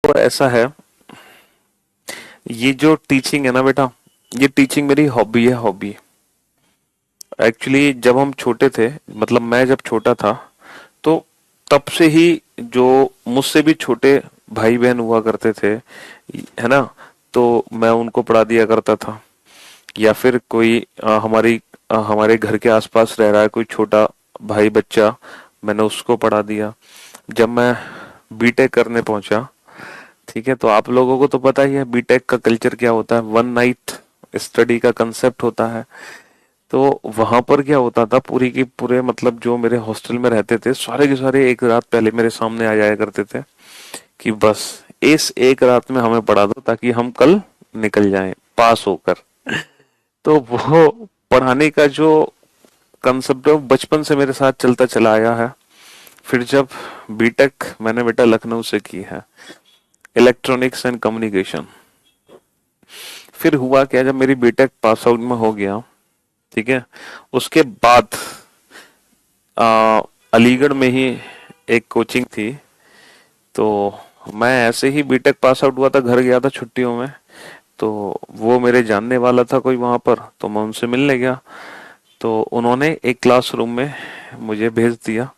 तो ऐसा है, ये जो टीचिंग है ना बेटा, ये टीचिंग मेरी हॉबी है, हॉबी। एक्चुअली जब हम छोटे थे, मतलब मैं जब छोटा था, तो तब से ही जो मुझसे भी छोटे भाई बहन हुआ करते थे, है ना, तो मैं उनको पढ़ा दिया करता था। या फिर कोई हमारे घर के आसपास रह रहा है कोई छोटा भाई बच्चा, मैंने उसको पढ़ा दिया। जब मैं बीटेक करने पहुंचा, ठीक है, तो आप लोगों को तो पता ही है बीटेक का कल्चर क्या होता है, वन नाइट स्टडी का कंसेप्ट होता है। तो वहां पर क्या होता था, पूरी की पूरे मतलब जो मेरे हॉस्टल में रहते थे सारे के सारे एक रात पहले मेरे सामने आ जाया करते थे कि बस इस एक रात में हमें पढ़ा दो ताकि हम कल निकल जाएं पास होकर। तो वो पढ़ाने का जो कंसेप्ट है वो बचपन से मेरे साथ चलता चला आया है। फिर जब बीटेक मैंने बेटा लखनऊ से की है, इलेक्ट्रॉनिक्स एंड कम्युनिकेशन। फिर हुआ क्या, जब मेरी बीटेक पास आउट में हो गया, ठीक है, उसके बाद आ, अलीगढ़ में ही एक कोचिंग थी। तो मैं ऐसे ही बीटेक पास आउट हुआ था, घर गया था छुट्टियों में, तो वो मेरे जानने वाला था कोई वहां पर, तो मैं उनसे मिलने गया। तो उन्होंने एक क्लासरूम में मुझे भेज दिया,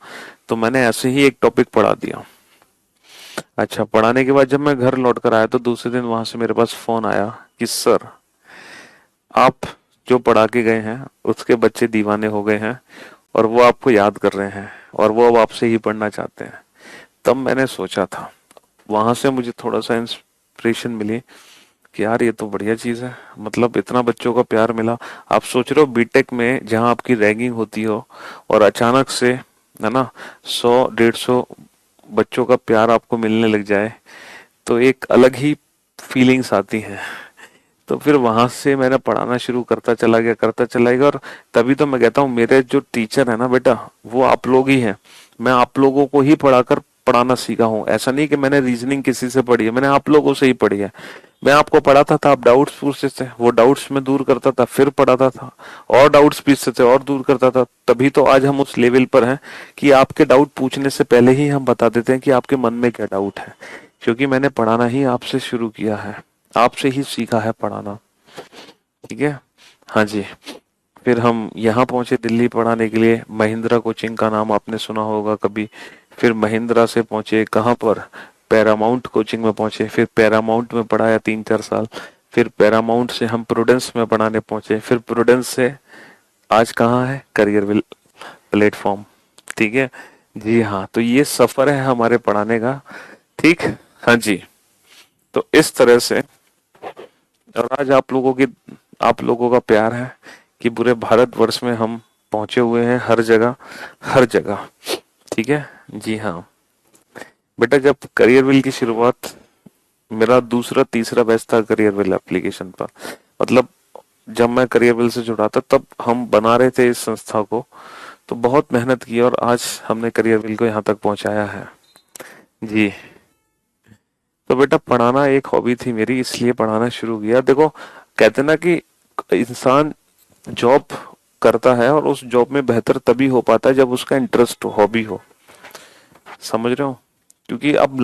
तो मैंने ऐसे ही एक टॉपिक पढ़ा दिया। अच्छा, पढ़ाने के बाद जब मैं घर लौट कर आया तो दूसरे दिन वहां से मेरे पास फोन आया कि सर, आप जो पढ़ा के गए हैं उसके बच्चे दीवाने हो गए हैं और वो आपको याद कर रहे हैं और वो अब आपसे ही पढ़ना चाहते हैं। तब मैंने सोचा था, वहां से मुझे थोड़ा सा इंस्पिरेशन मिली कि यार ये तो बढ़िया चीज है, मतलब इतना बच्चों का प्यार मिला। आप सोच रहे हो बीटेक में जहां आपकी रैगिंग होती हो और अचानक से, है ना, 100 150 बच्चों का प्यार आपको मिलने लग जाए, तो एक अलग ही फीलिंग्स आती हैं। तो फिर वहां से मैंने पढ़ाना शुरू करता चला गया। और तभी तो मैं कहता हूँ मेरे जो टीचर है ना बेटा, वो आप लोग ही हैं। मैं आप लोगों को ही पढ़ाकर पढ़ाना सीखा हूँ। ऐसा नहीं कि मैंने रीजनिंग किसी से पढ़ी है, मैंने आप लोगों से ही पढ़ी है। मैं आपको पढ़ाता था, आप डाउट्स पूछते थे, वो डाउट्स मैं दूर करता था, फिर पढ़ाता था, और डाउट्स पूछते थे और दूर करता था। तभी तो आज हम उस लेवल पर हैं कि आपके डाउट पूछने से पहले ही हम बता देते हैं कि आपके मन में क्या डाउट है, क्योंकि मैंने पढ़ाना ही आपसे शुरू किया है, आपसे ही सीखा है पढ़ाना। ठीक है, हाँ जी। फिर हम यहाँ पहुंचे दिल्ली पढ़ाने के लिए, महिंद्रा कोचिंग का नाम आपने सुना होगा कभी। फिर महिंद्रा से पहुंचे कहाँ पर, पैरामाउंट कोचिंग में पहुंचे। फिर पैरामाउंट में पढ़ाया 3 4 साल। फिर पैरामाउंट से हम प्रूडेंस में पढ़ाने पहुंचे। फिर प्रूडेंस से आज कहाँ है, करियर प्लेटफॉर्म। ठीक है, जी हाँ, तो ये सफर है हमारे पढ़ाने का। ठीक, हाँ जी। तो इस तरह से, और आज आप लोगों का प्यार है कि पूरे भारतवर्ष में हम पहुंचे हुए हैं, हर जगह, हर जगह। ठीक है, जी हाँ। बेटा जब करियर विल की शुरुआत, मेरा दूसरा तीसरा बैच था करियर विल एप्लीकेशन पर। मतलब जब मैं करियर विल से जुड़ा था तब हम बना रहे थे इस संस्था को, तो बहुत मेहनत की और आज हमने करियर विल को यहाँ तक पहुंचाया है। जी। तो बेटा पढ़ाना एक हॉबी थी मेरी, इसलिए पढ़ाना शुरू किया। देखो, कहते ना कि इंसान जॉब करता है और उस जॉब में बेहतर तभी हो पाता है जब उसका इंटरेस्ट हो, हॉबी हो। समझ रहे हो, क्योंकि अब